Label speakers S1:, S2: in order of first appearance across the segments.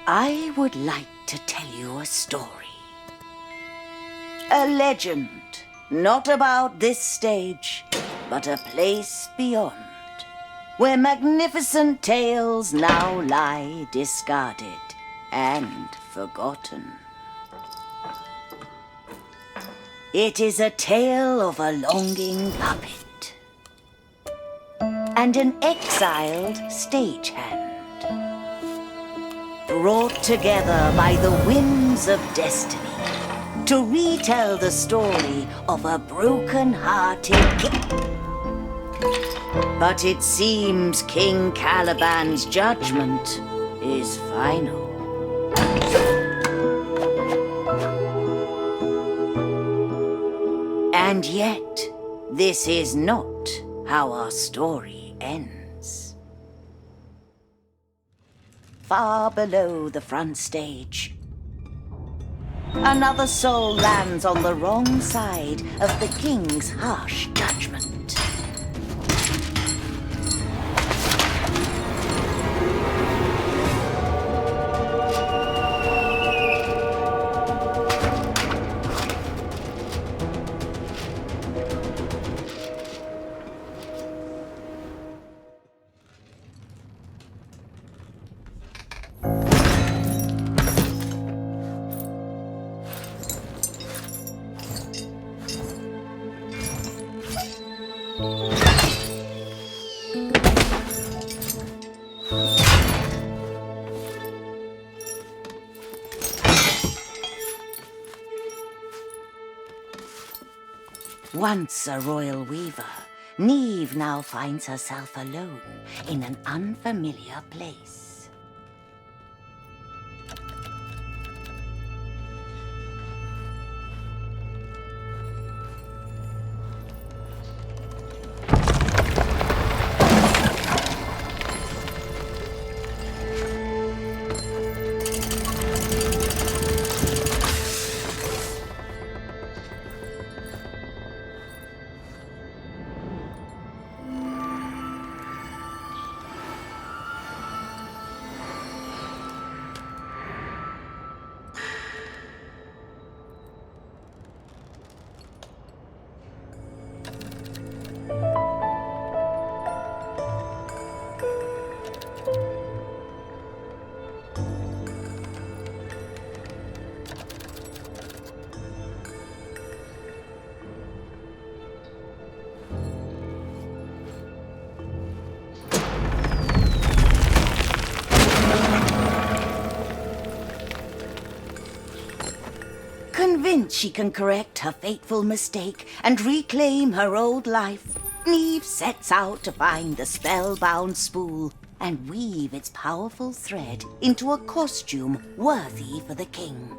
S1: I would like to tell you a story. A legend, not about this stage, but a place beyond, where magnificent tales now lie discarded and forgotten. It is a tale of a longing puppet and an exiled stagehand, brought together by the whims of destiny to retell the story of a broken-hearted king. But it seems King Caliban's judgment is final. And yet, this is not how our story ends. Far below the front stage, another soul lands on the wrong side of the king's harsh judgment. Once a royal weaver, Neve now finds herself alone in an unfamiliar place. Convinced she can correct her fateful mistake and reclaim her old life, Neve sets out to find the spellbound spool and weave its powerful thread into a costume worthy for the king.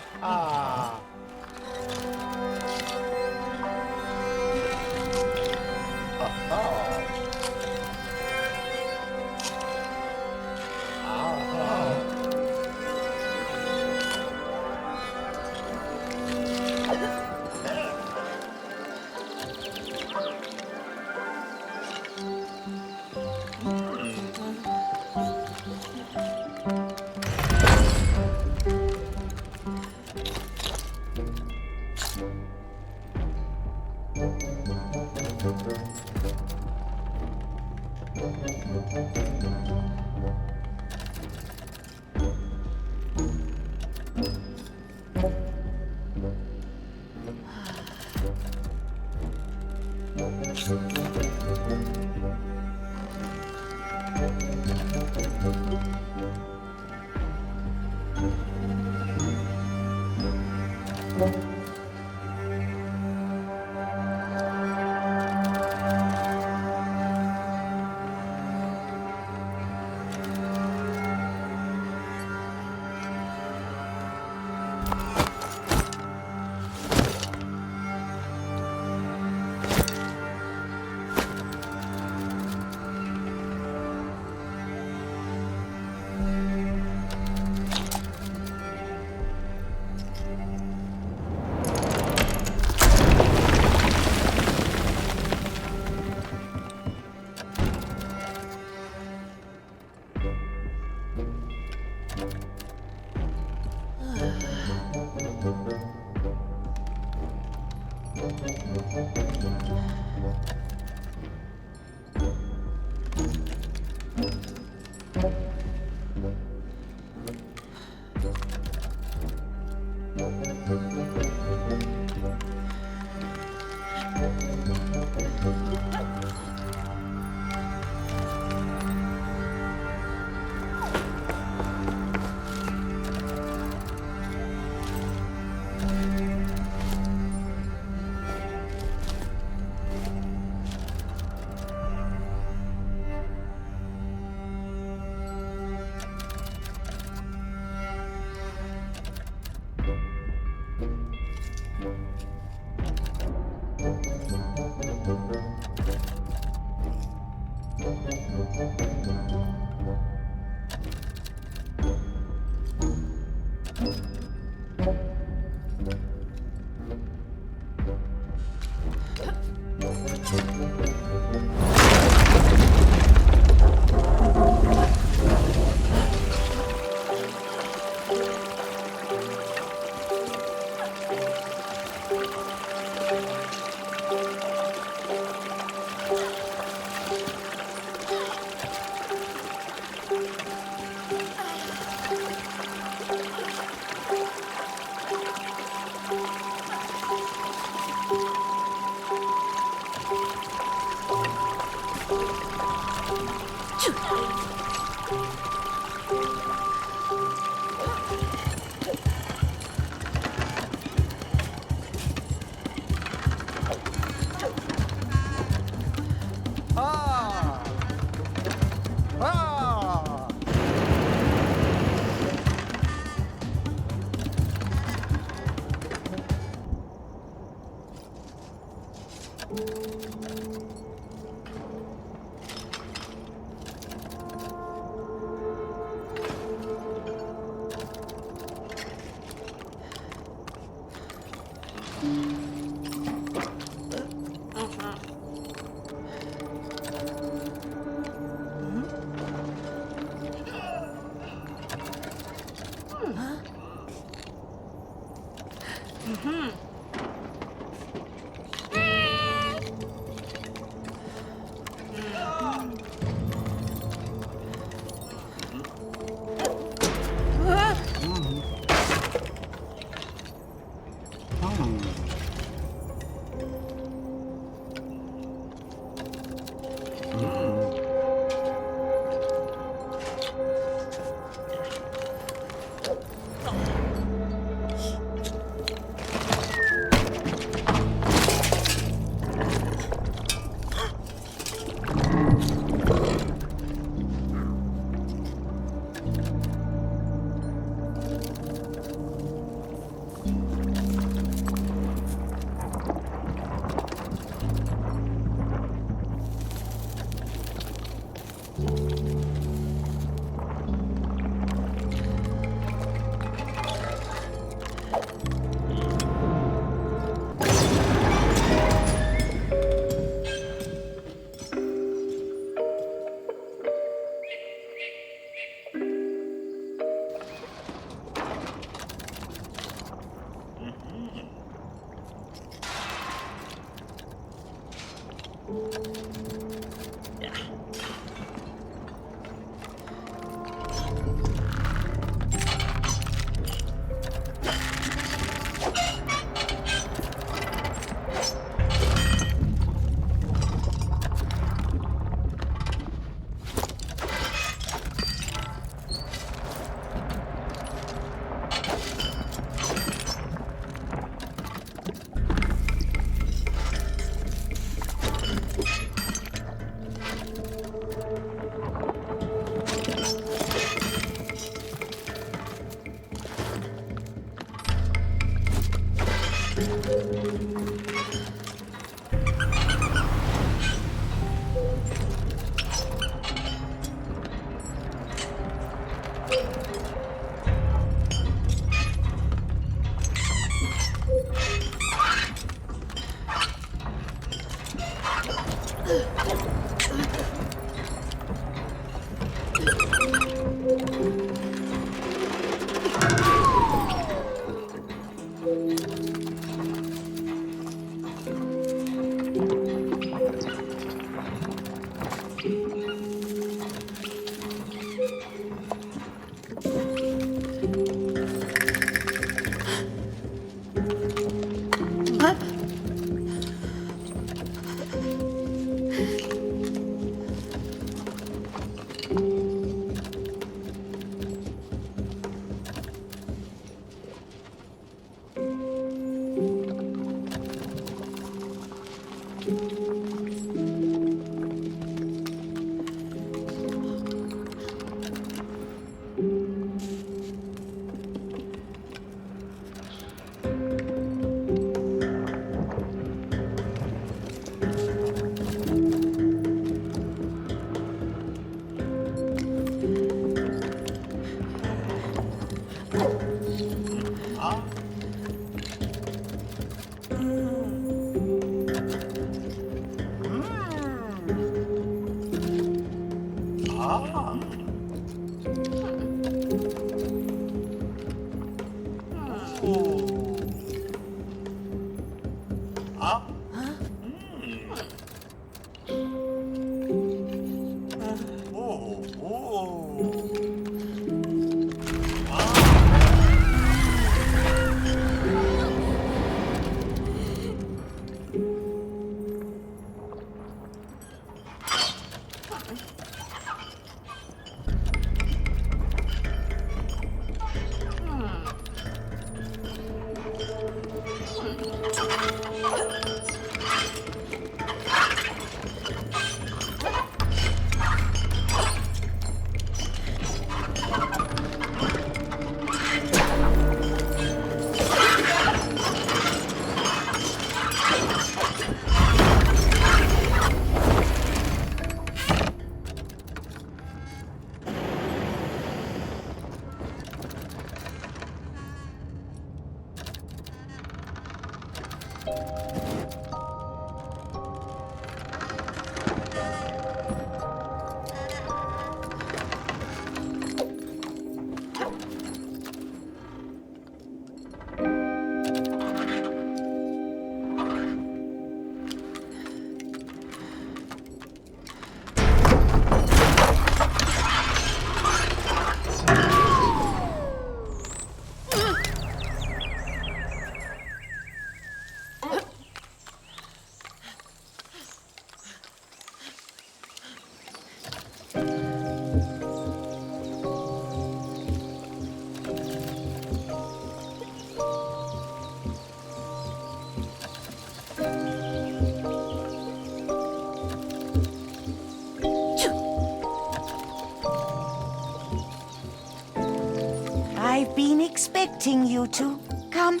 S1: I've been expecting you to. Come,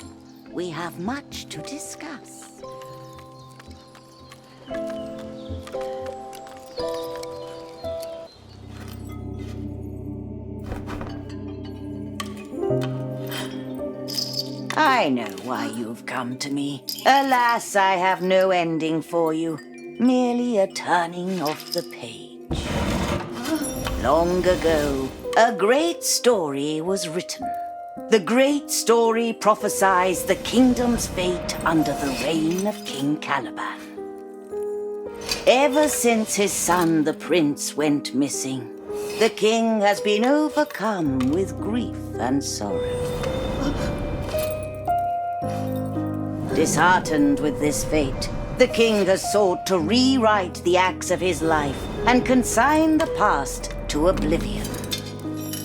S1: we have much to discuss. I know why you've come to me. Alas, I have no ending for you. Merely a turning of the page. Long ago, a great story was written. The great story prophesies the kingdom's fate under the reign of King Caliban. Ever since his son, the prince, went missing, the king has been overcome with grief and sorrow. Disheartened with this fate, the king has sought to rewrite the acts of his life and consign the past to oblivion.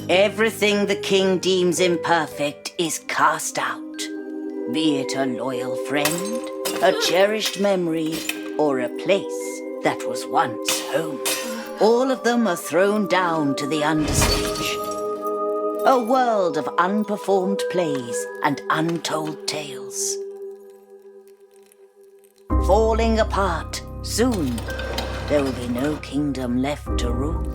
S1: Everything the king deems imperfect is cast out, be it a loyal friend, a cherished memory, or a place that was once home. All of them are thrown down to the understage. A world of unperformed plays and untold tales. Falling apart, soon there will be no kingdom left to rule.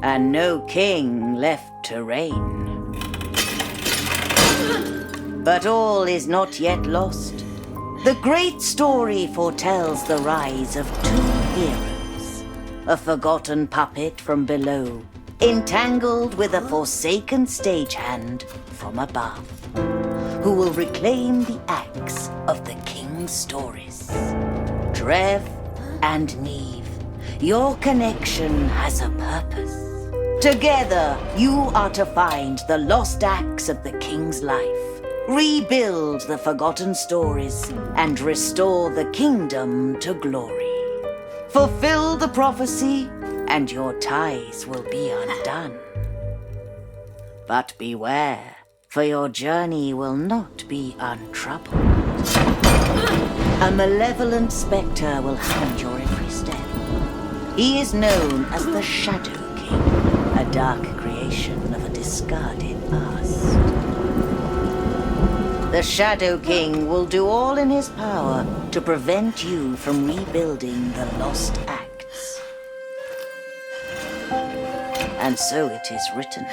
S1: And no king left to reign. But all is not yet lost. The great story foretells the rise of two heroes. a forgotten puppet from below, entangled with a forsaken stagehand from above, who will reclaim the axe of the king's stories. Drev and Neve, your connection has a purpose. Together, you are to find the lost axe of the king's life, rebuild the forgotten stories, and restore the kingdom to glory. Fulfill the prophecy, and your ties will be undone. But beware, for your journey will not be untroubled. A malevolent spectre will hound your every step. He is known as the Shadow King, a dark creation of a discarded past. The Shadow King will do all in his power to prevent you from rebuilding the lost acts. And so it is written.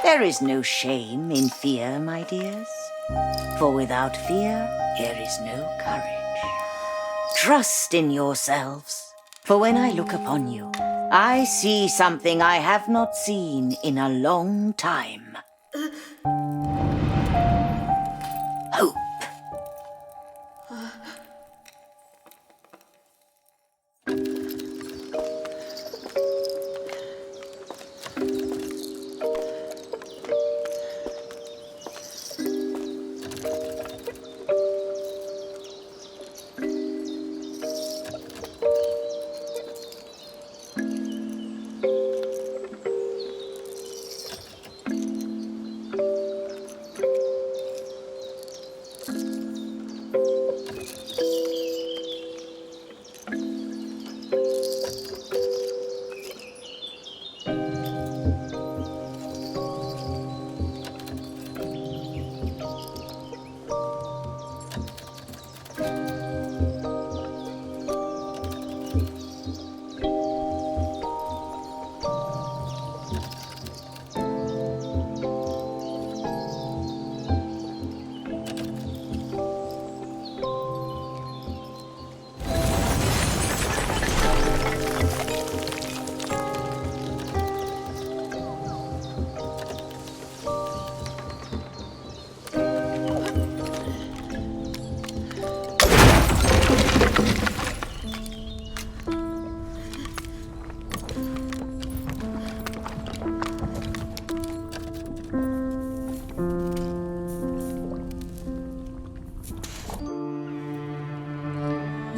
S1: There is no shame in fear, my dears. For without fear, there is no courage. Trust in yourselves, for when I look upon you, I see something I have not seen in a long time. Hope.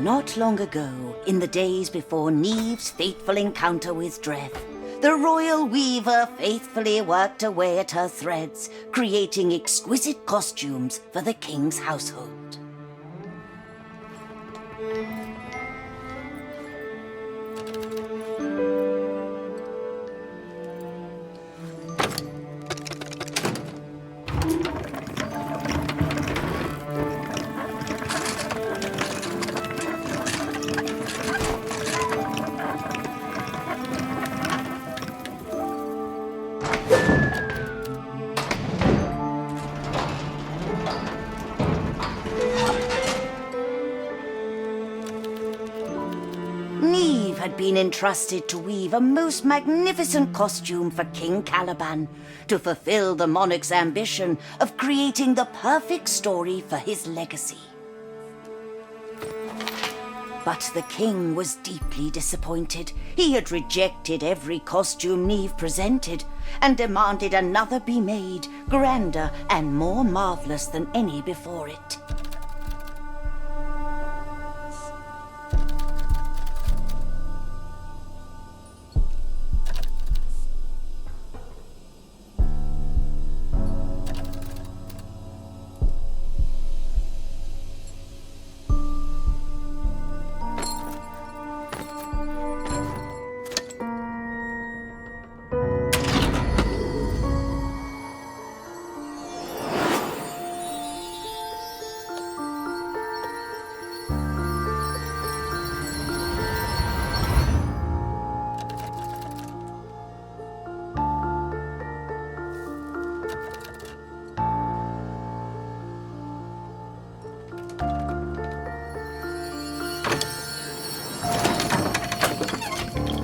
S1: Not long ago, in the days before Neve's fateful encounter with Drev, the royal weaver faithfully worked away at her threads, creating exquisite costumes for the king's household. Neve had been entrusted to weave a most magnificent costume for King Caliban to fulfill the monarch's ambition of creating the perfect story for his legacy. But the king was deeply disappointed. He had rejected every costume Neve presented and demanded another be made, grander and more marvelous than any before it.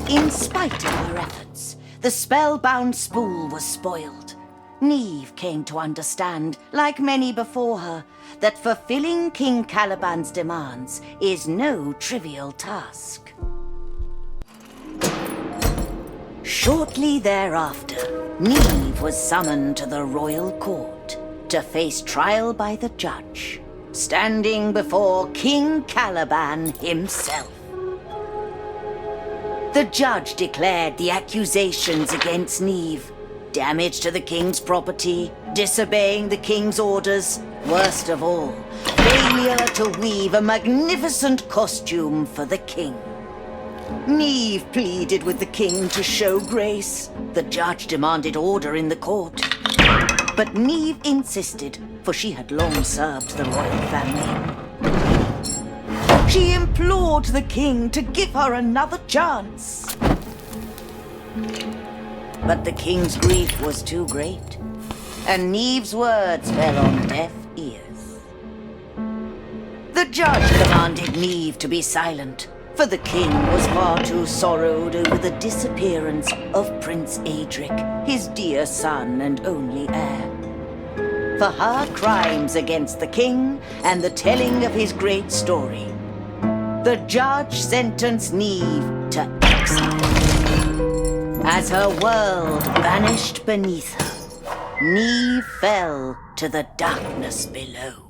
S1: In spite of her efforts, the spellbound spool was spoiled. Neve came to understand, like many before her, that fulfilling King Caliban's demands is no trivial task. Shortly thereafter, Neve was summoned to the royal court to face trial by the judge, standing before King Caliban himself. The judge declared the accusations against Neve: damage to the king's property, disobeying the king's orders, worst of all, failure to weave a magnificent costume for the king. Neve pleaded with the king to show grace. The judge demanded order in the court. But Neve insisted, for she had long served the royal family. She implored the king to give her another chance. But the king's grief was too great, and Neve's words fell on deaf ears. The judge commanded Neve to be silent, for the king was far too sorrowed over the disappearance of Prince Adric, his dear son and only heir. For her crimes against the king and the telling of his great story, the judge sentenced Neve to exile. As her world vanished beneath her, Neve fell to the darkness below.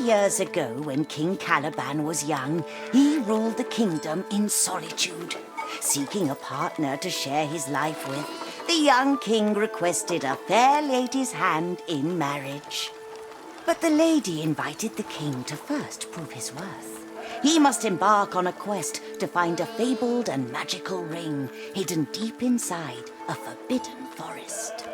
S1: years ago, when King Caliban was young, he ruled the kingdom in solitude. Seeking a partner to share his life with, the young king requested a fair lady's hand in marriage. But the lady invited the king to first prove his worth. He must embark on a quest to find a fabled and magical ring hidden deep inside a forbidden forest.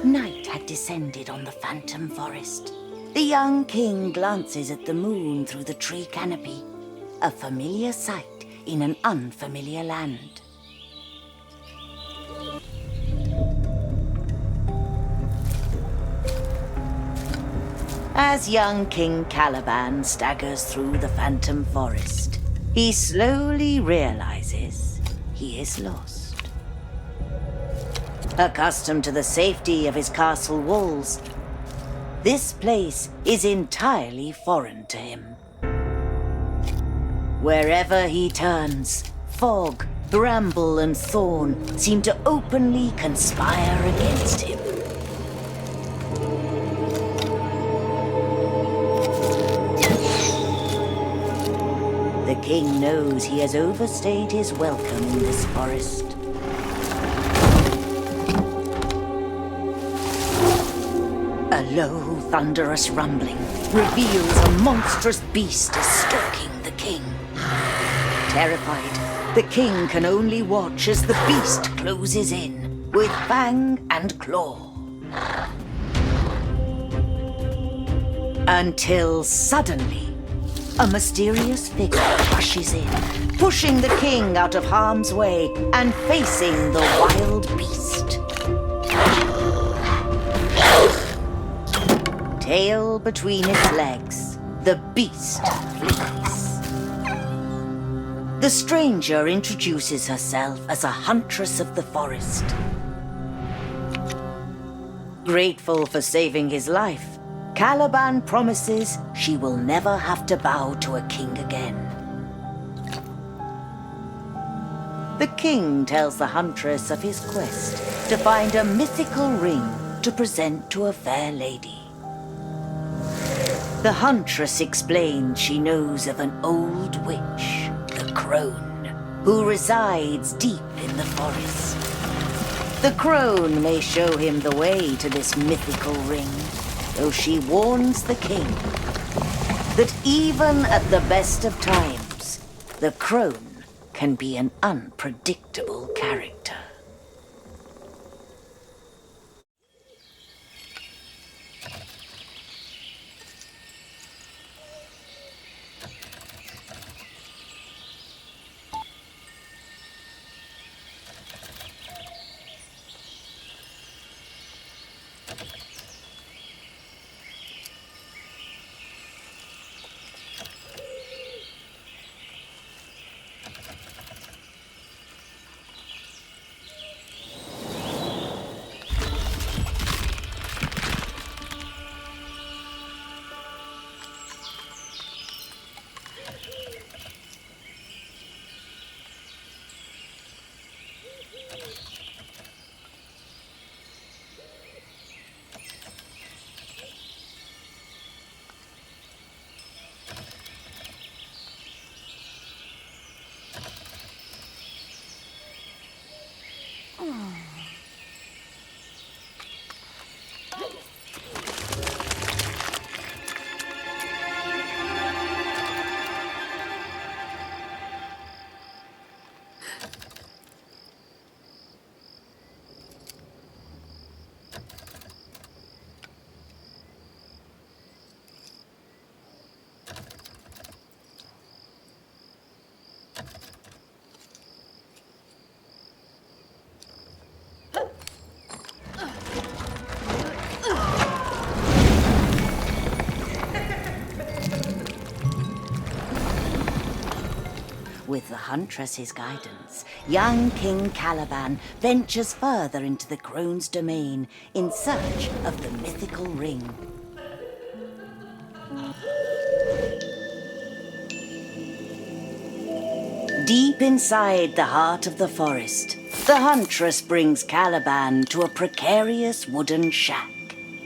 S1: Night had descended on the phantom forest. The young king glances at the moon through the tree canopy, a familiar sight in an unfamiliar land. As young King Caliban staggers through the phantom forest, he slowly realizes he is lost. Accustomed to the safety of his castle walls, this place is entirely foreign to him. Wherever he turns, fog, bramble, and thorn seem to openly conspire against him. The king knows he has overstayed his welcome in this forest. A low, thunderous rumbling reveals a monstrous beast is stalking the king. Terrified, the king can only watch as the beast closes in with fang and claw. Until suddenly, a mysterious figure rushes in, pushing the king out of harm's way and facing the wild beast. Tail between its legs, the beast flees. The stranger introduces herself as a huntress of the forest. Grateful for saving his life, Caliban promises she will never have to bow to a king again. The king tells the huntress of his quest to find a mythical ring to present to a fair lady. The huntress explains she knows of an old witch, the crone, who resides deep in the forest. The crone may show him the way to this mythical ring, though she warns the king that even at the best of times, the crone can be an unpredictable character. With the huntress's guidance, young King Caliban ventures further into the crone's domain in search of the mythical ring. Deep inside the heart of the forest, the huntress brings Caliban to a precarious wooden shack,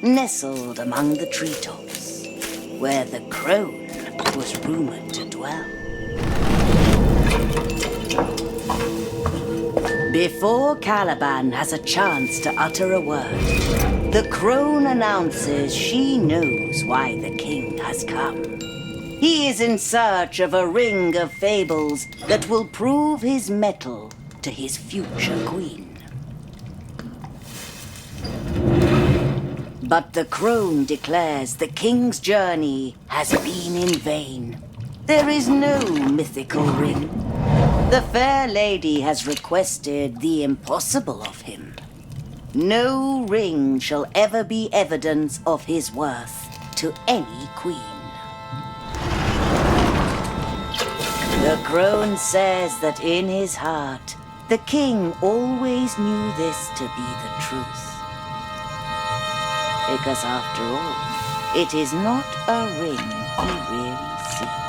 S1: nestled among the treetops, where the crone was rumored to dwell. Before Caliban has a chance to utter a word, the crone announces she knows why the king has come. He is in search of a ring of fables that will prove his mettle to his future queen. But the crone declares the king's journey has been in vain. There is no mythical ring. The fair lady has requested the impossible of him. No ring shall ever be evidence of his worth to any queen. The crone says that in his heart, the king always knew this to be the truth. Because after all, it is not a ring he really seeks.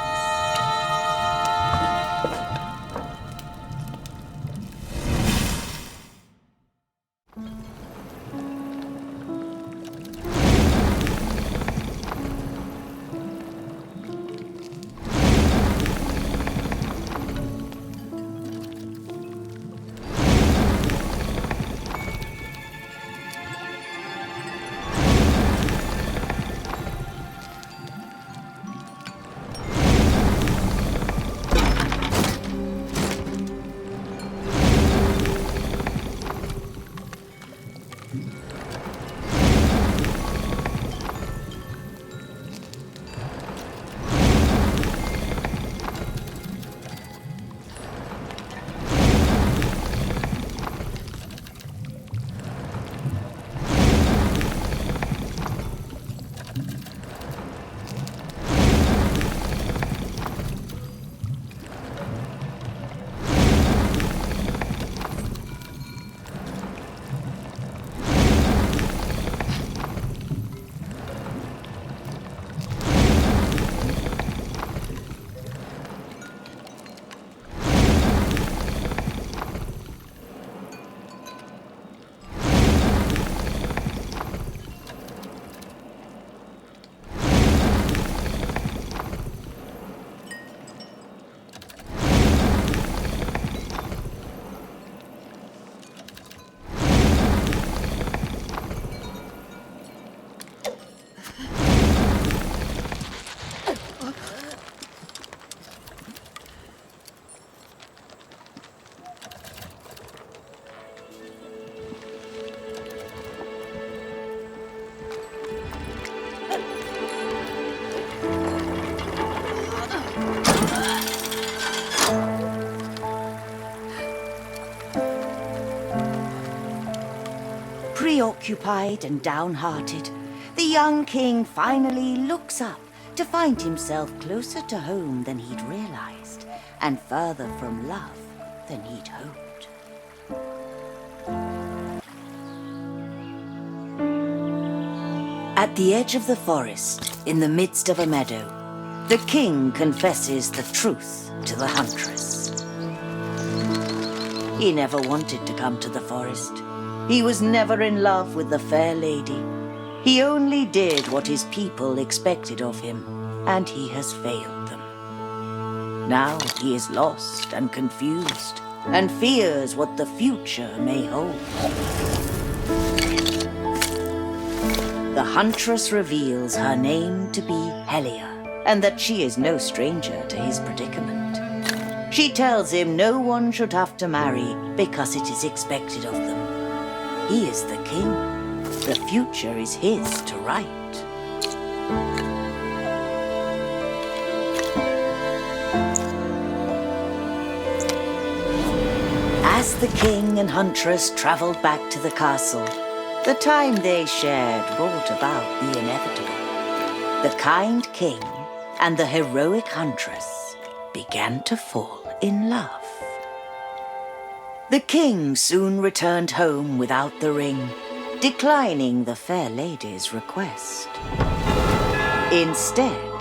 S1: preoccupied and downhearted, the young king finally looks up to find himself closer to home than he'd realized, and further from love than he'd hoped. At the edge of the forest, in the midst of a meadow, the king confesses the truth to the huntress. He never wanted to come to the forest. He was never in love with the fair lady. He only did what his people expected of him, and he has failed them. Now he is lost and confused, and fears what the future may hold. The huntress reveals her name to be Helia, and that she is no stranger to his predicament. She tells him no one should have to marry because it is expected of them. He is the king. The future is his to write. As the king and huntress traveled back to the castle, the time they shared brought about the inevitable. The kind king and the heroic huntress began to fall in love. The king soon returned home without the ring, declining the fair lady's request. Instead,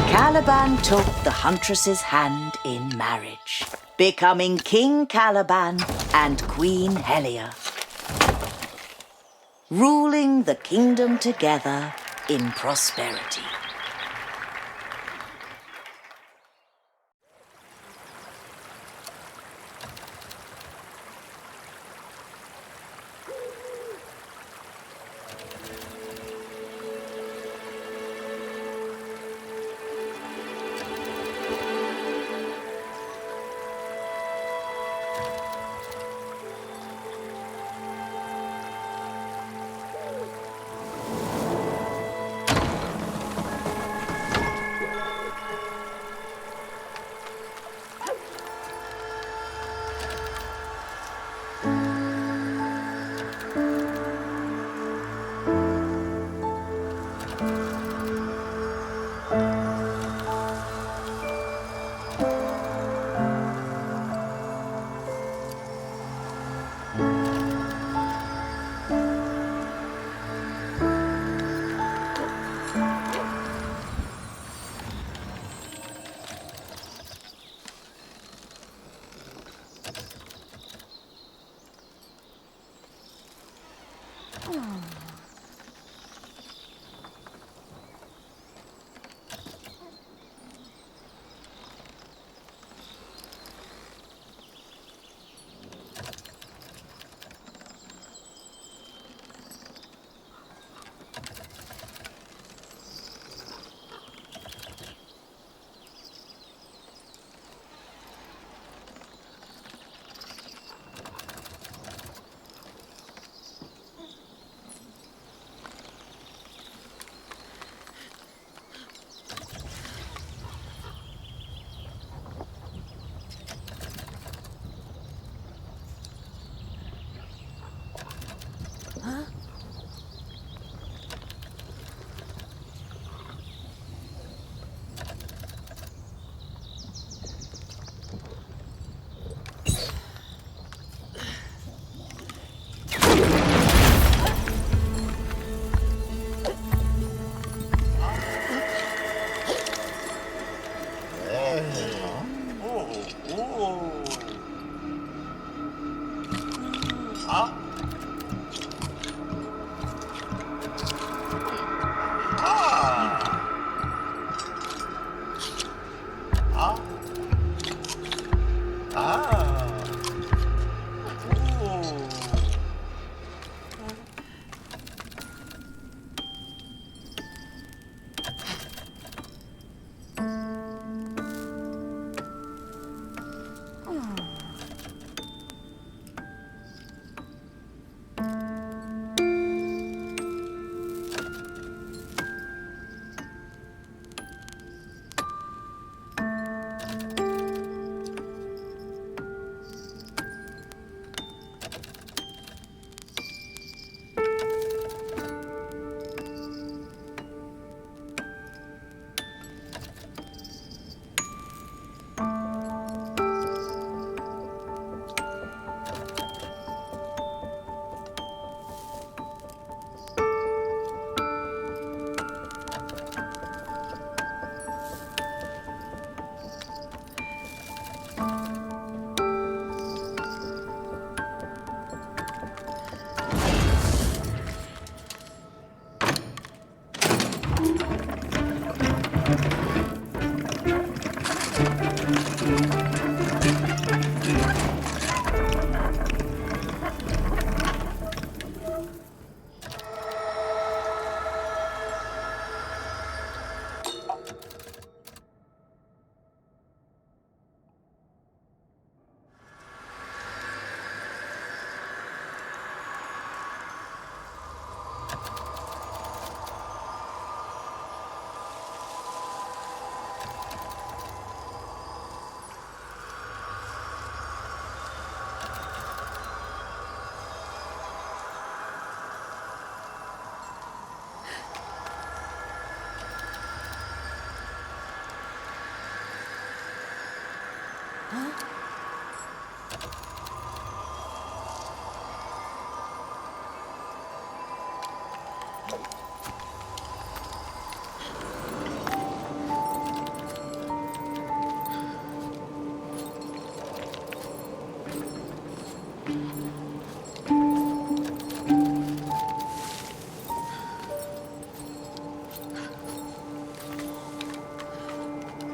S1: Caliban took the huntress's hand in marriage, becoming King Caliban and Queen Helia, ruling the kingdom together in prosperity.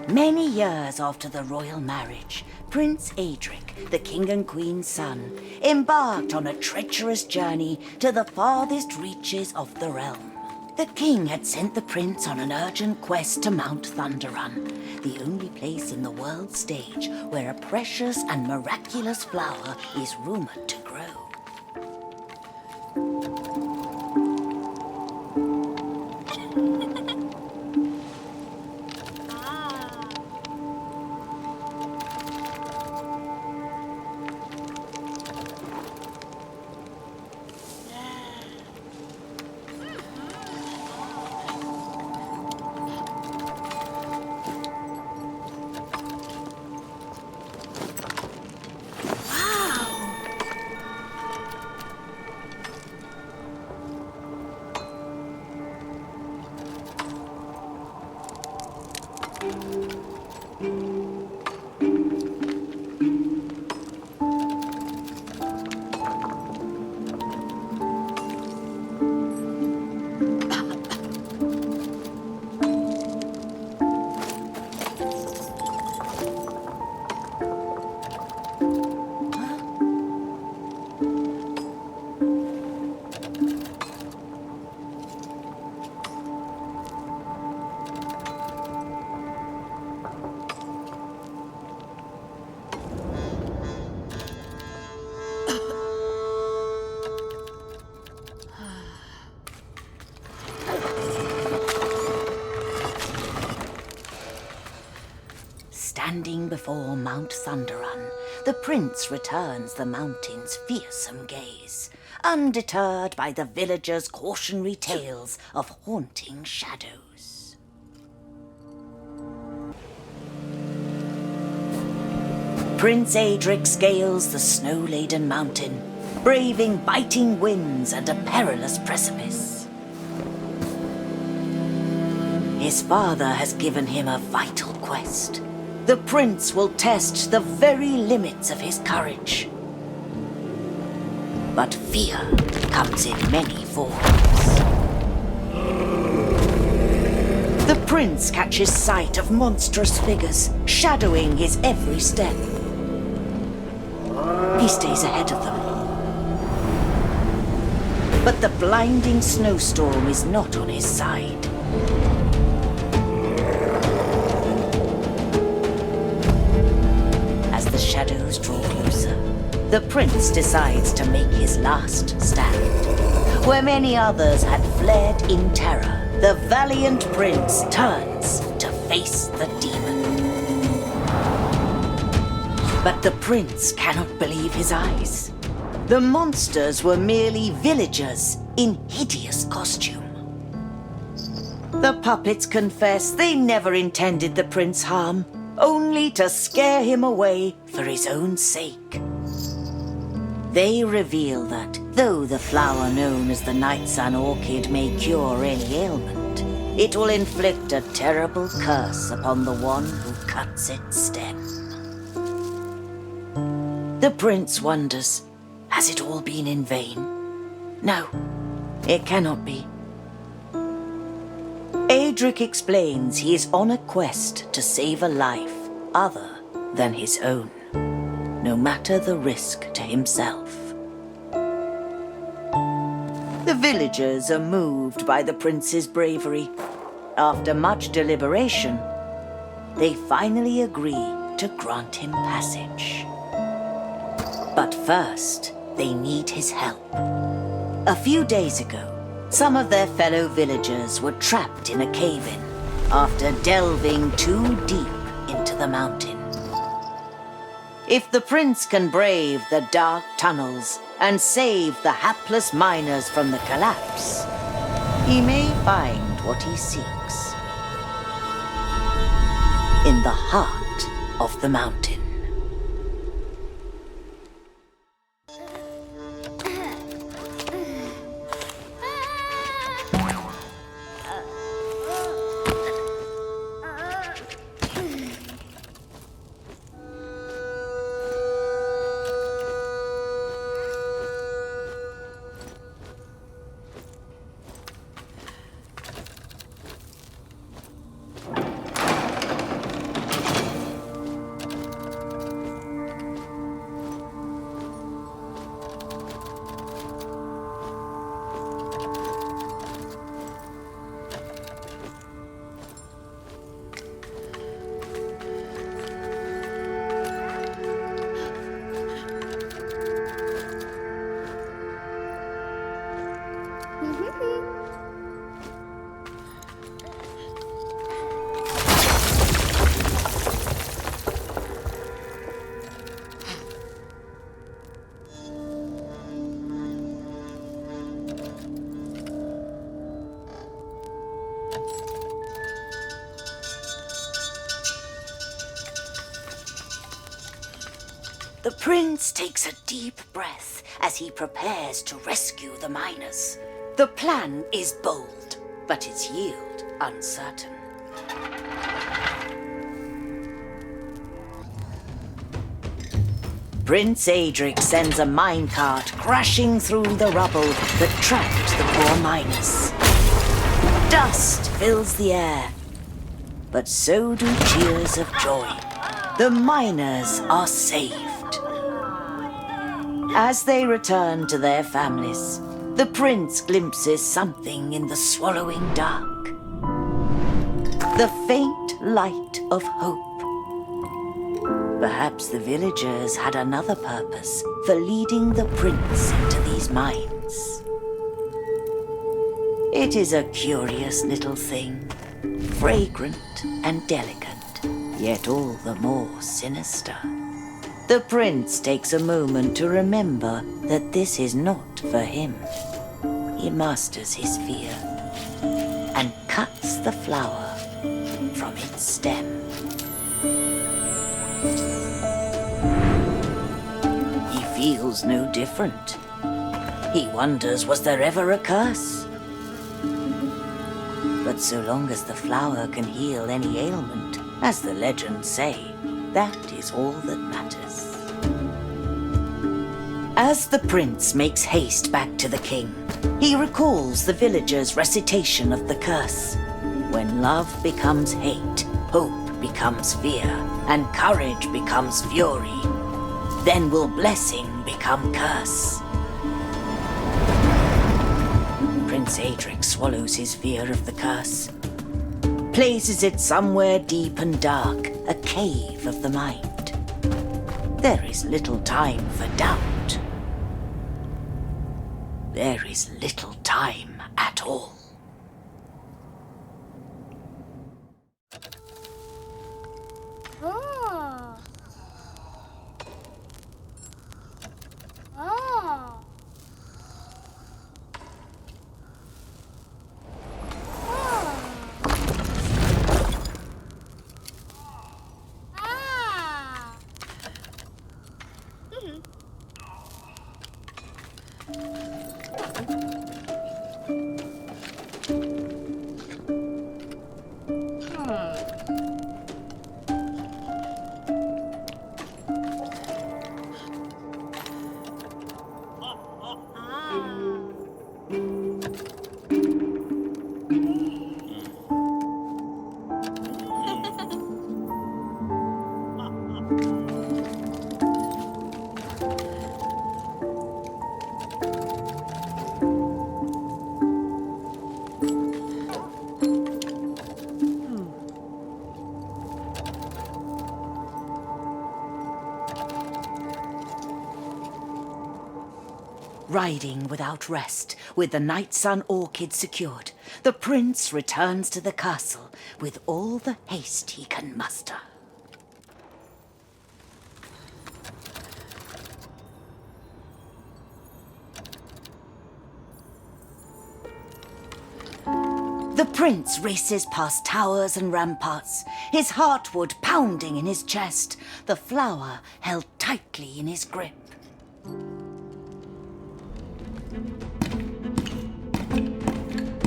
S1: Many years after the royal marriage, Prince Adric, the king and queen's son, embarked on a treacherous journey to the farthest reaches of the realm. The king had sent the prince on an urgent quest to Mount Thunderun, the only place in the world stage where a precious and miraculous flower is rumored to grow. Standing before Mount Thunderun, the prince returns the mountain's fearsome gaze, undeterred by the villagers' cautionary tales of haunting shadows. Prince Adric scales the snow-laden mountain, braving biting winds and a perilous precipice. His father has given him a vital quest. The prince will test the very limits of his courage. But fear comes in many forms. The prince catches sight of monstrous figures, shadowing his every step. He stays ahead of them. But the blinding snowstorm is not on his side. As the shadows draw closer, the prince decides to make his last stand. Where many others had fled in terror, the valiant prince turns to face the demon. But the prince cannot believe his eyes. The monsters were merely villagers in hideous costume. The puppets confess they never intended the prince harm, only to scare him away for his own sake. They reveal that, though the flower known as the Night Sun Orchid may cure any ailment, it will inflict a terrible curse upon the one who cuts its stem. The prince wonders, has it all been in vain? No, it cannot be. Adric explains he is on a quest to save a life other than his own, no matter the risk to himself. The villagers are moved by the prince's bravery. After much deliberation, they finally agree to grant him passage. But first, they need his help. A few days ago, some of their fellow villagers were trapped in a cave-in after delving too deep into the mountain. If the prince can brave the dark tunnels and save the hapless miners from the collapse, he may find what he seeks in the heart of the mountain. The prince takes a deep breath as he prepares to rescue the miners. The plan is bold, but its yield uncertain. Prince Adric sends a minecart crashing through the rubble that trapped the poor miners. Dust fills the air, but so do cheers of joy. The miners are saved. As they return to their families, the prince glimpses something in the swallowing dark. The faint light of hope. Perhaps the villagers had another purpose for leading the prince into these mines. It is a curious little thing, fragrant and delicate, yet all the more sinister. The prince takes a moment to remember that this is not for him. He masters his fear and cuts the flower from its stem. He feels no different. He wonders, was there ever a curse? But so long as the flower can heal any ailment, as the legends say, that is all that matters. As the prince makes haste back to the king, he recalls the villagers' recitation of the curse. When love becomes hate, hope becomes fear, and courage becomes fury, then will blessing become curse. Prince Adric swallows his fear of the curse, places it somewhere deep and dark, a cave of the mind. There is little time for doubt. There is little time at all.
S2: Oh. Oh. Ah.
S1: Riding without rest, with the night sun orchid secured, the prince returns to the castle with all the haste he can muster. The prince races past towers and ramparts, his heartwood pounding in his chest, the flower held tightly in his grip.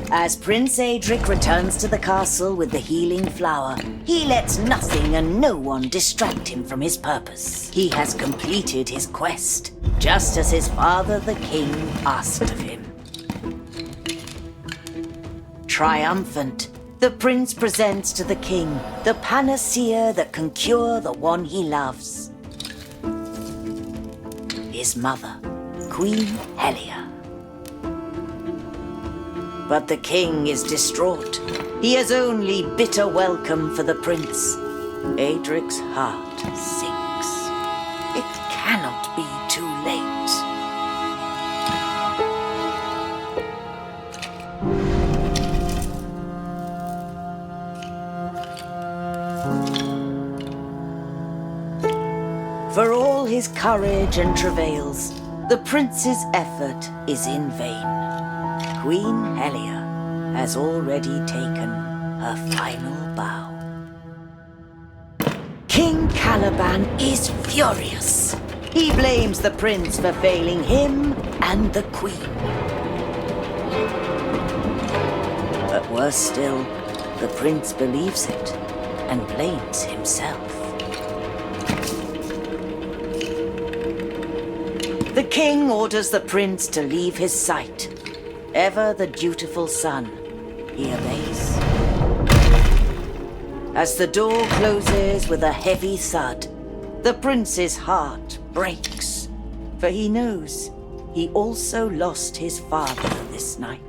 S1: As Prince Adric returns to the castle with the healing flower, he lets nothing and no one distract him from his purpose. He has completed his quest, just as his father the king asked of him. Triumphant, the prince presents to the king the panacea that can cure the one he loves. His mother, Queen Helia. But the king is distraught. He has only bitter welcome for the prince. Adric's heart sinks. It cannot be too late. For all his courage and travails, the prince's effort is in vain. Queen Helia has already taken her final bow. King Caliban is furious. He blames the prince for failing him and the queen. But worse still, the prince believes it and blames himself. The king orders the prince to leave his sight. Ever the dutiful son, he obeys. As the door closes with a heavy thud, the prince's heart breaks, for he knows he also lost his father this night.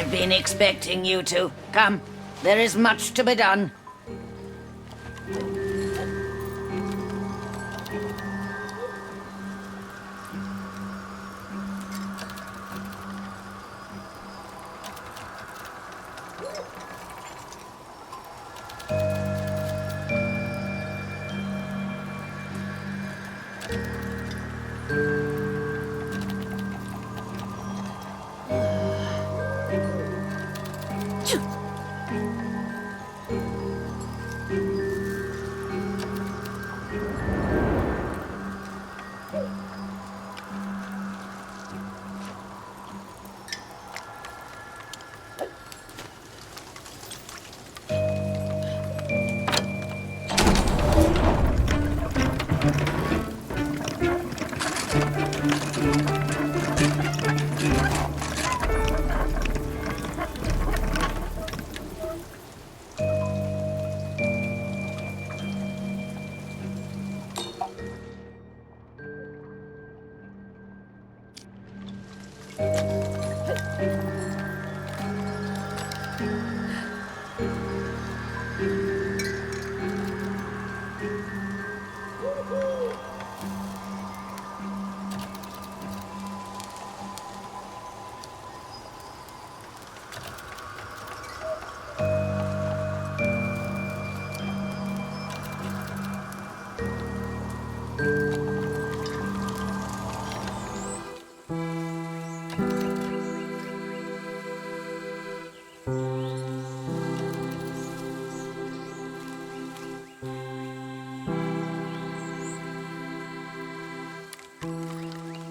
S1: I've been expecting you to. Come, there is much to be done.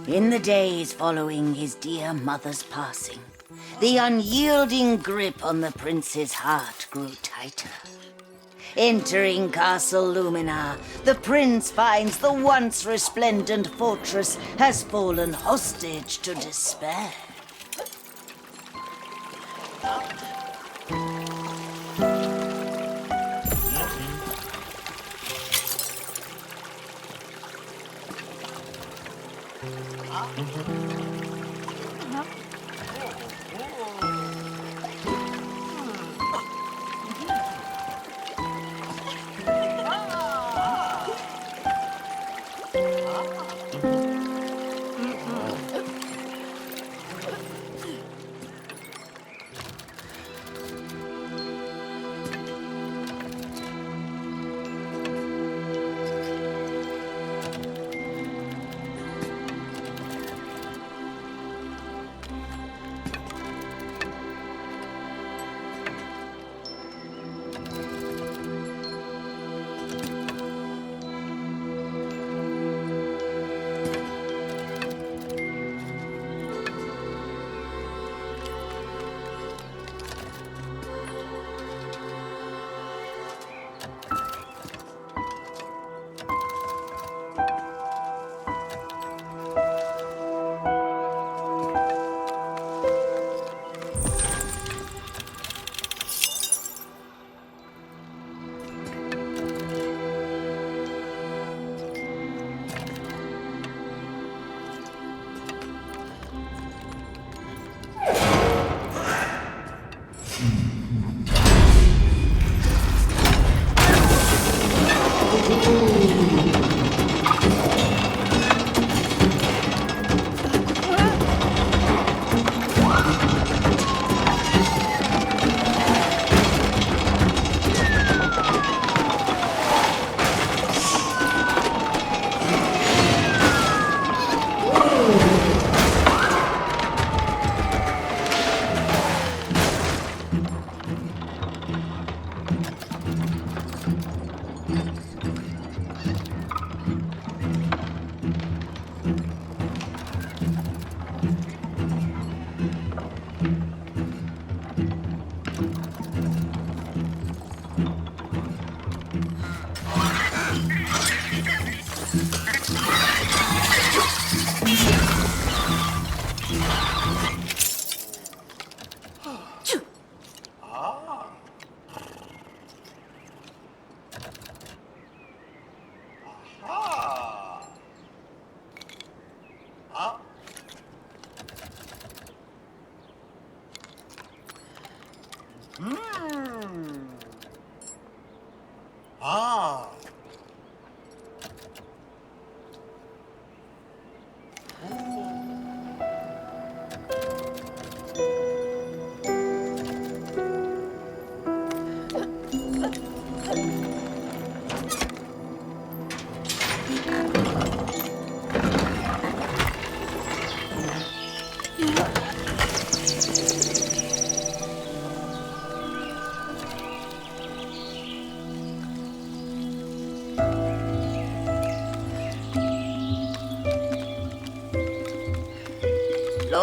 S1: In the days following his dear mother's passing, the unyielding grip on the prince's heart grew tighter. Entering Castle Luminar, the prince finds the once resplendent fortress has fallen hostage to despair.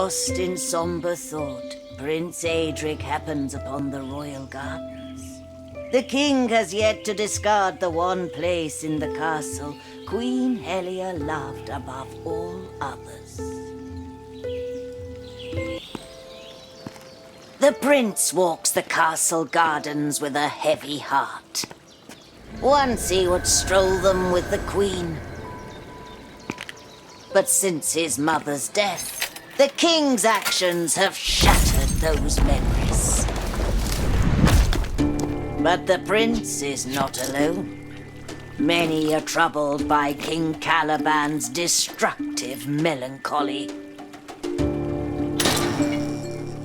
S1: Lost in somber thought, Prince Adric happens upon the royal gardens. The king has yet to discard the one place in the castle Queen Helia loved above all others. The prince walks the castle gardens with a heavy heart. Once he would stroll them with the queen. But since his mother's death, the king's actions have shattered those memories. But the prince is not alone. Many are troubled by King Caliban's destructive melancholy.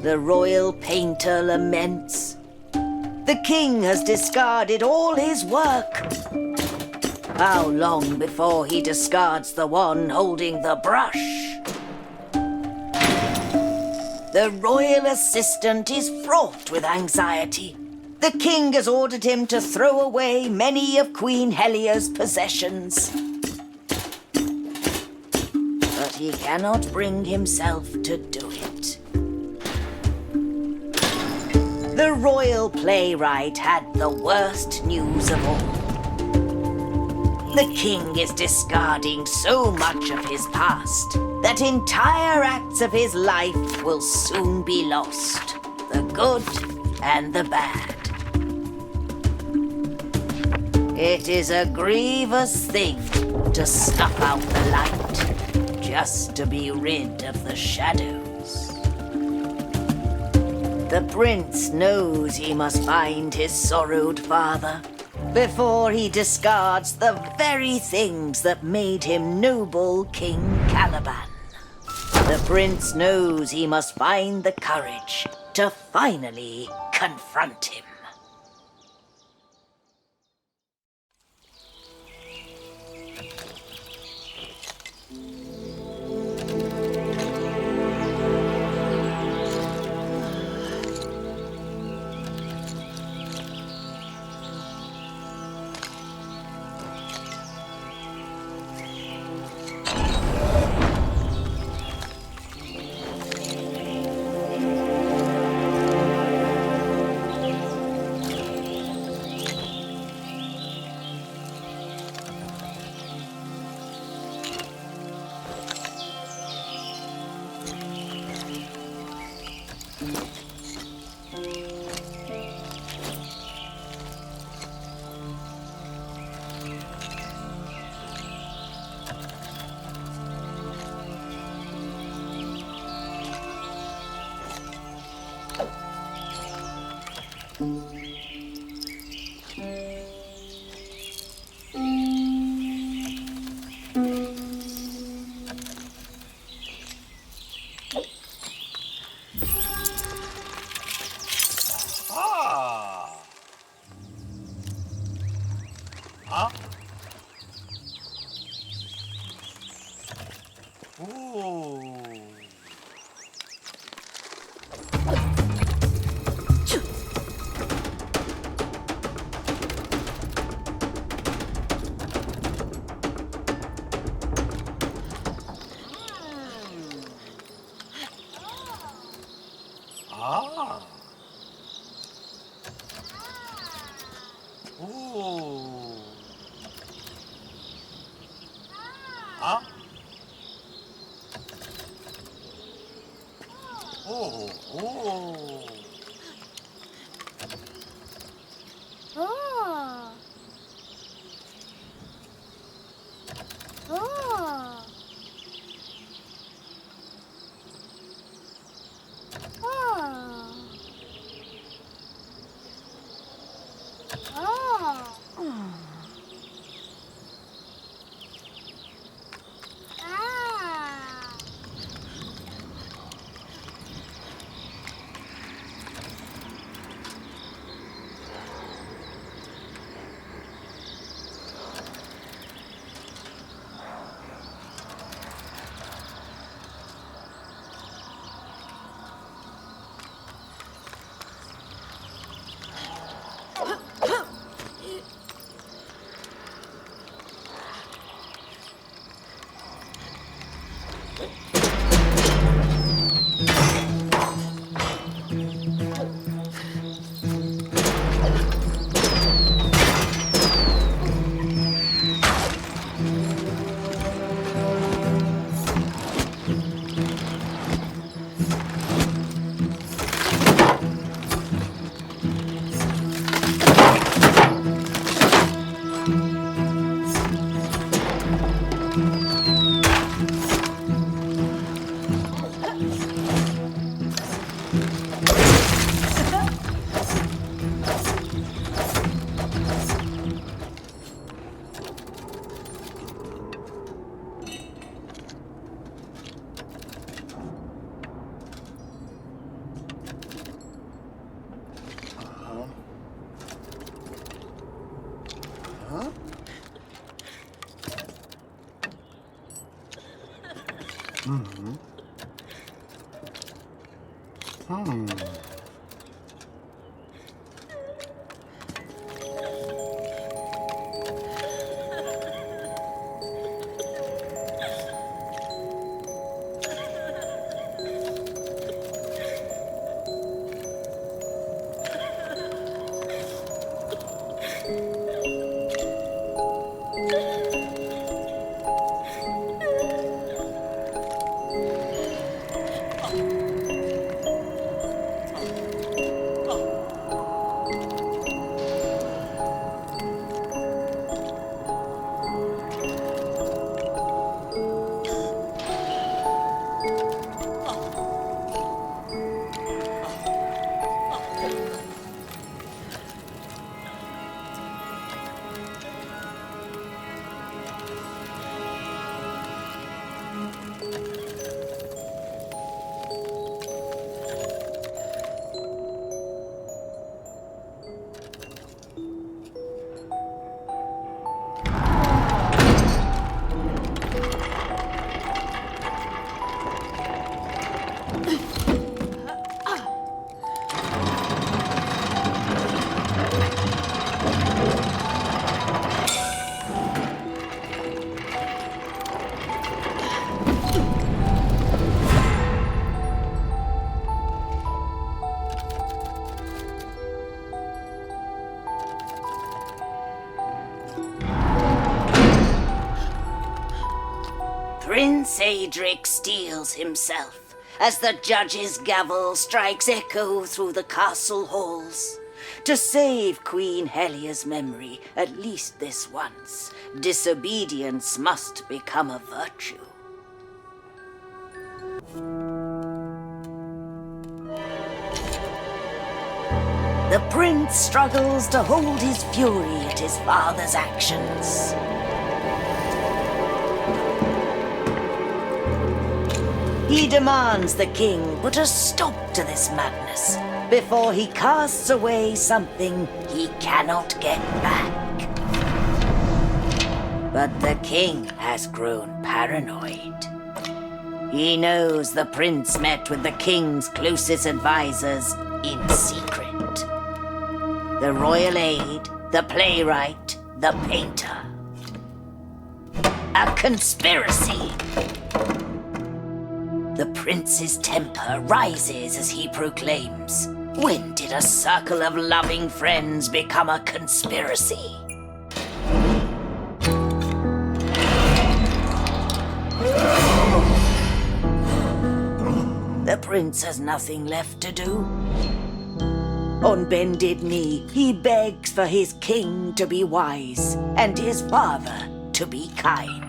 S1: The royal painter laments. The king has discarded all his work. How long before he discards the one holding the brush? The royal assistant is fraught with anxiety. The king has ordered him to throw away many of Queen Helia's possessions. But he cannot bring himself to do it. The royal playwright had the worst news of all. The king is discarding so much of his past that entire acts of his life will soon be lost, the good and the bad. It is a grievous thing to snuff out the light, just to be rid of the shadows. The prince knows he must find his sorrowed father before he discards the very things that made him noble King Caliban. The prince knows he must find the courage to finally confront him. Prince Adric steels himself as the judge's gavel strikes echo through the castle halls. To save Queen Helia's memory, at least this once, disobedience must become a virtue. The prince struggles to hold his fury at his father's actions. He demands the king put a stop to this madness before he casts away something he cannot get back. But the king has grown paranoid. He knows the prince met with the king's closest advisors in secret. The royal aide, the playwright, the painter. A conspiracy. The prince's temper rises as he proclaims, "When did a circle of loving friends become a conspiracy?" The prince has nothing left to do. On bended knee, he begs for his king to be wise and his father to be kind.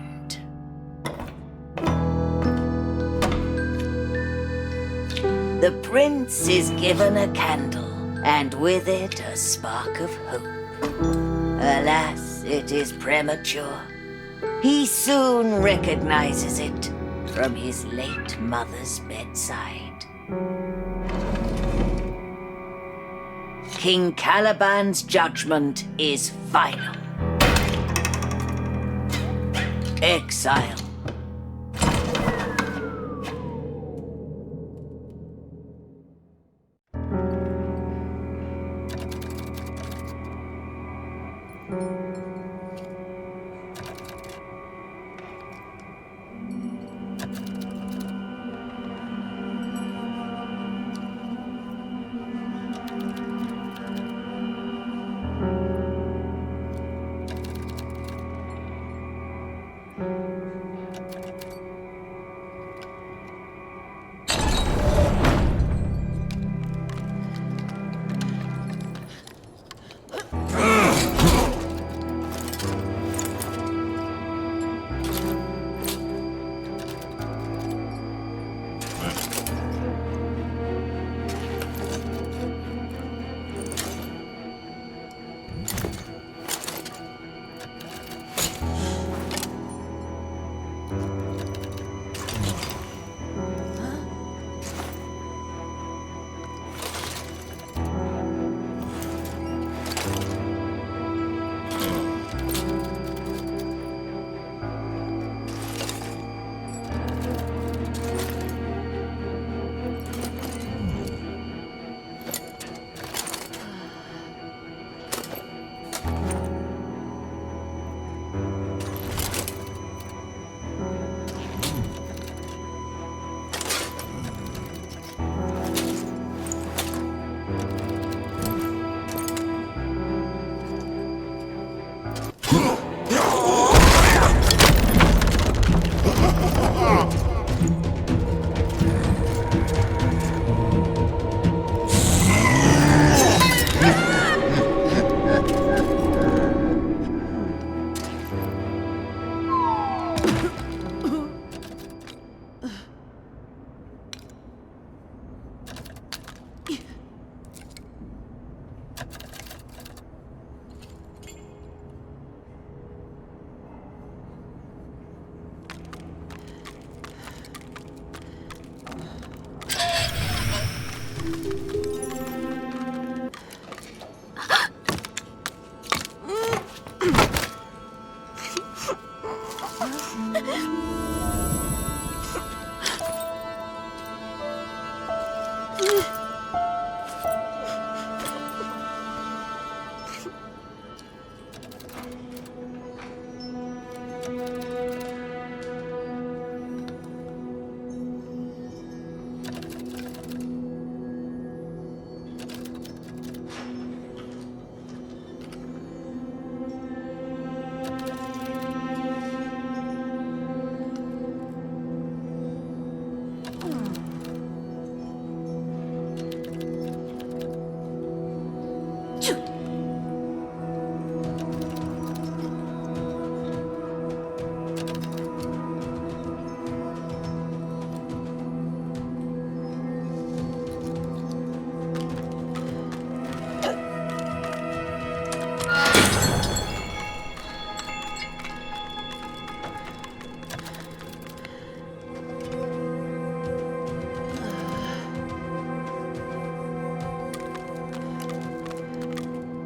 S1: The prince is given a candle, and with it a spark of hope. Alas, it is premature. He soon recognizes it from his late mother's bedside. King Caliban's judgment is final. Exile.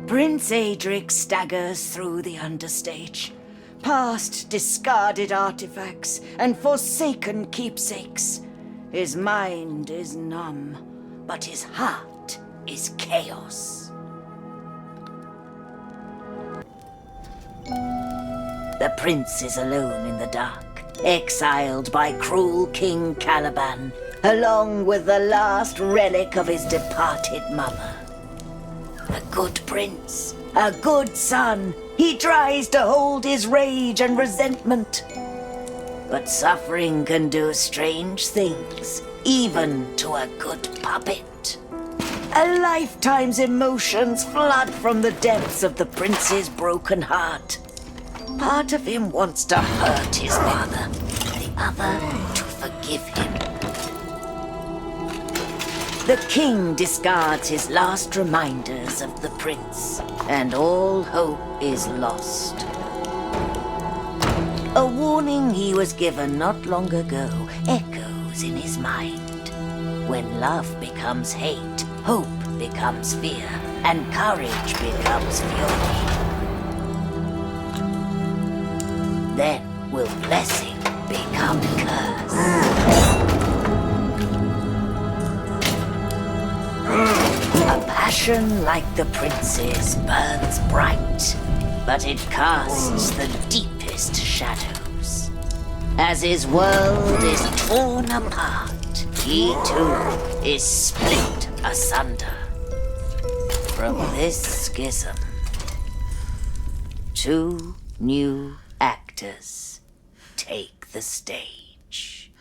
S1: Prince Adric staggers through the understage, past discarded artifacts and forsaken keepsakes. His mind is numb, but his heart is chaos. The prince is alone in the dark, exiled by cruel King Caliban, along with the last relic of his departed mother. A good prince, a good son, he tries to hold his rage and resentment. But suffering can do strange things, even to a good puppet. A lifetime's emotions flood from the depths of the prince's broken heart. Part of him wants to hurt his mother, the other to forgive him. The king discards his last reminders of the prince, and all hope is lost. A warning he was given not long ago echoes in his mind. When love becomes hate, hope becomes fear, and courage becomes fury. Then will blessing become curse. A passion like the prince's burns bright, but it casts the deepest shadows. As his world is torn apart, he too is split asunder. From this schism, two new actors take the stage.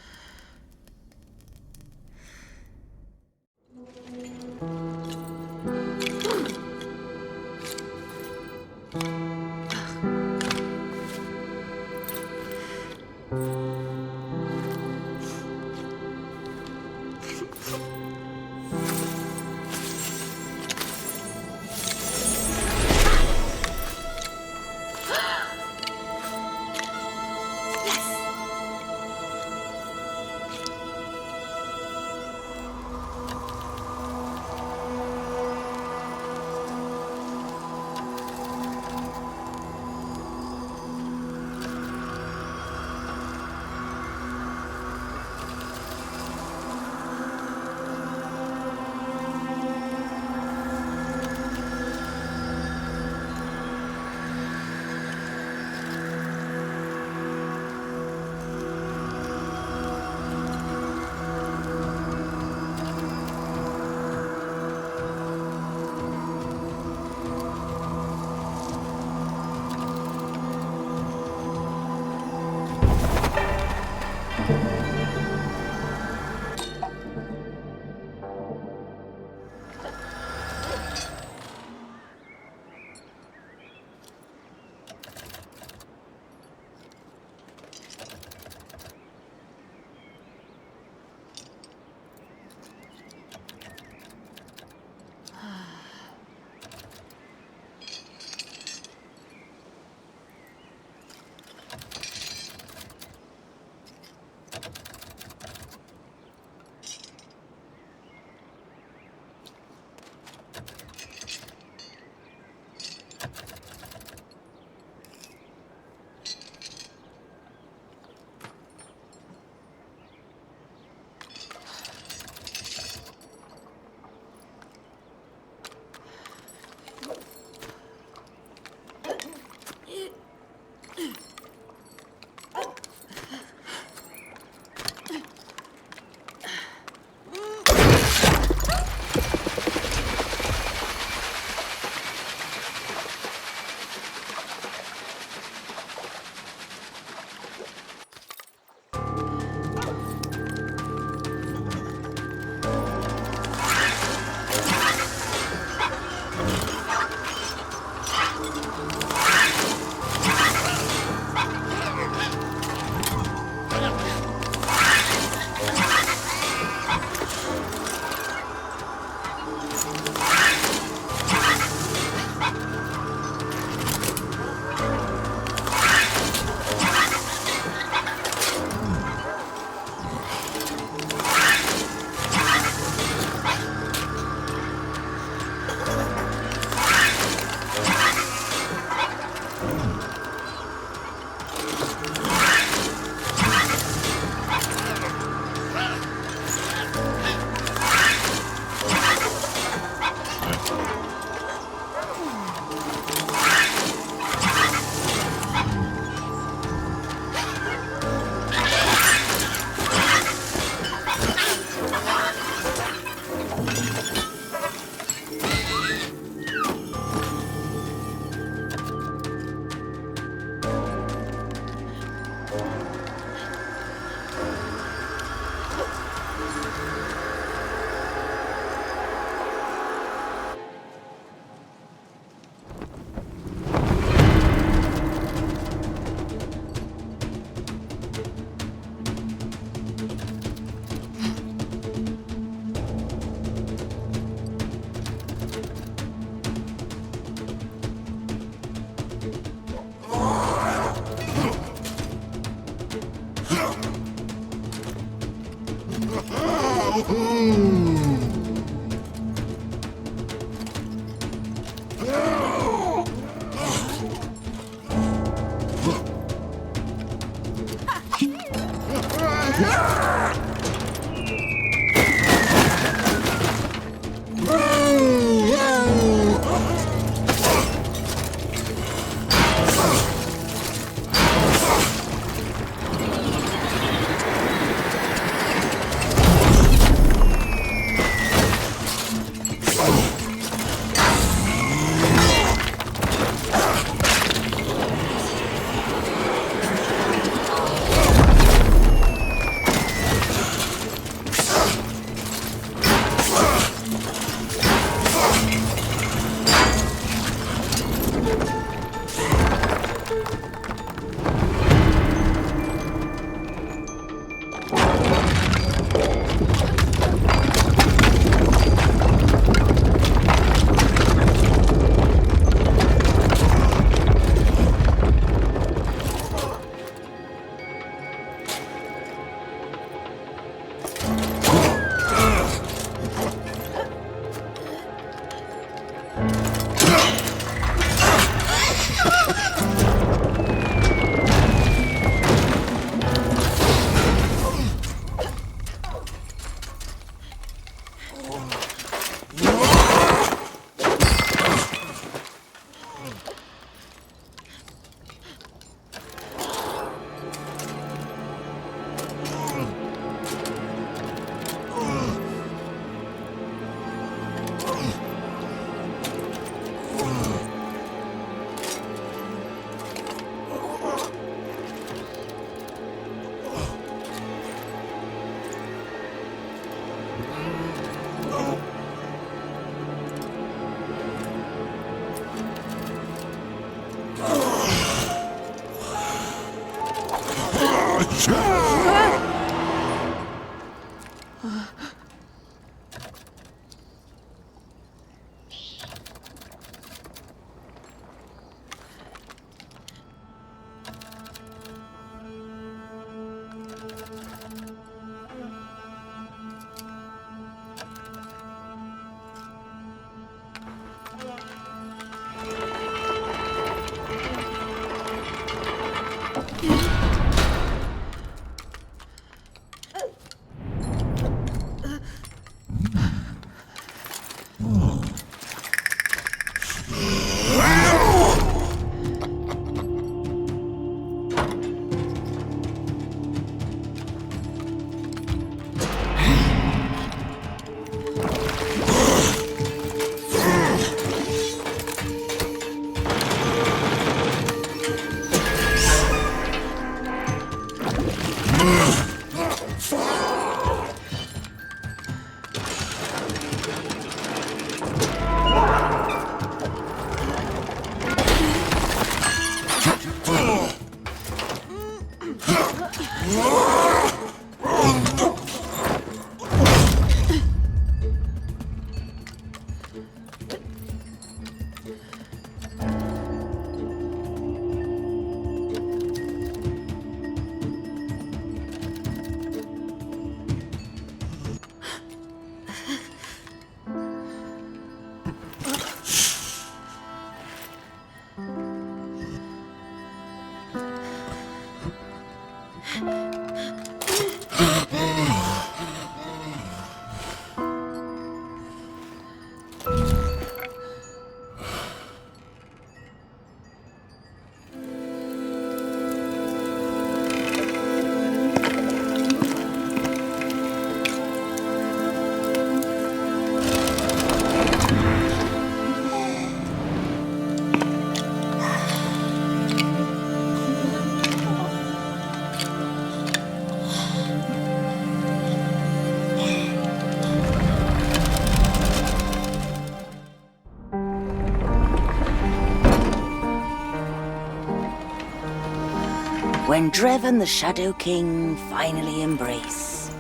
S1: When Drev and the Shadow King finally embrace,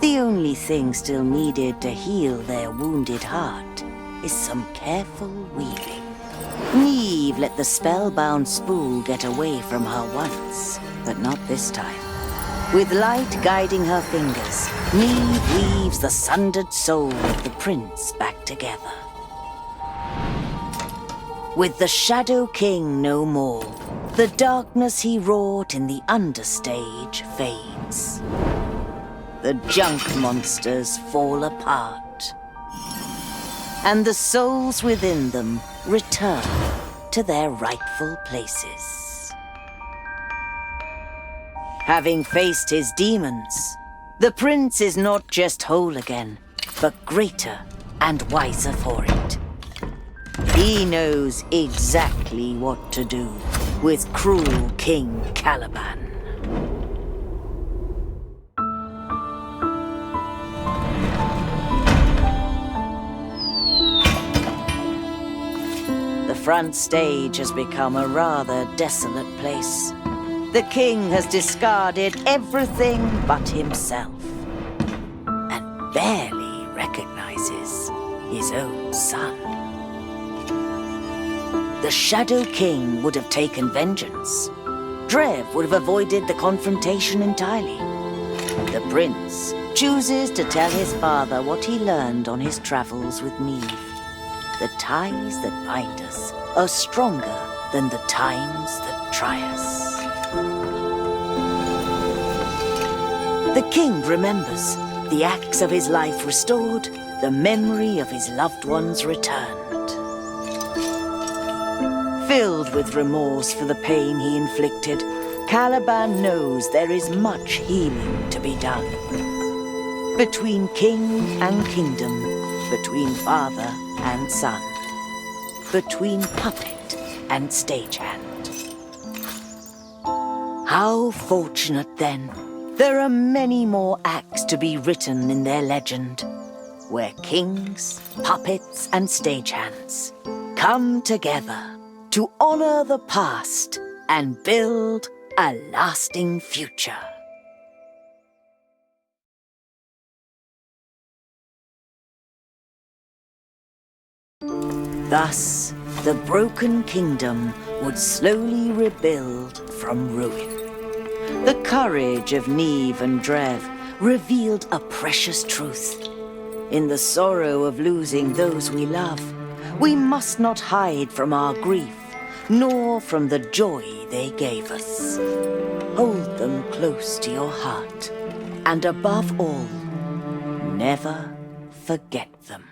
S1: the only thing still needed to heal their wounded heart is some careful weaving. Neve let the spellbound spool get away from her once, but not this time. With light guiding her fingers, Neve weaves the sundered soul of the prince back together. With the Shadow King no more, the darkness he wrought in the understage fades. The junk monsters fall apart, and the souls within them return to their rightful places. Having faced his demons, the prince is not just whole again, but greater and wiser for it. He knows exactly what to do with cruel King Caliban. The front stage has become a rather desolate place. The king has discarded everything but himself, and barely recognizes his own son. The Shadow King would have taken vengeance. Drev would have avoided the confrontation entirely. The prince chooses to tell his father what he learned on his travels with Neve. The ties that bind us are stronger than the times that try us. The king remembers, the acts of his life restored, the memory of his loved ones returned. Filled with remorse for the pain he inflicted, Caliban knows there is much healing to be done. Between king and kingdom, between father and son, between puppet and stagehand. How fortunate, then, there are many more acts to be written in their legend, where kings, puppets, and stagehands come together to honor the past and build a lasting future. Thus, the broken kingdom would slowly rebuild from ruin. The courage of Neve and Drev revealed a precious truth. In the sorrow of losing those we love, we must not hide from our grief, nor from the joy they gave us. Hold them close to your heart, and above all, never forget them.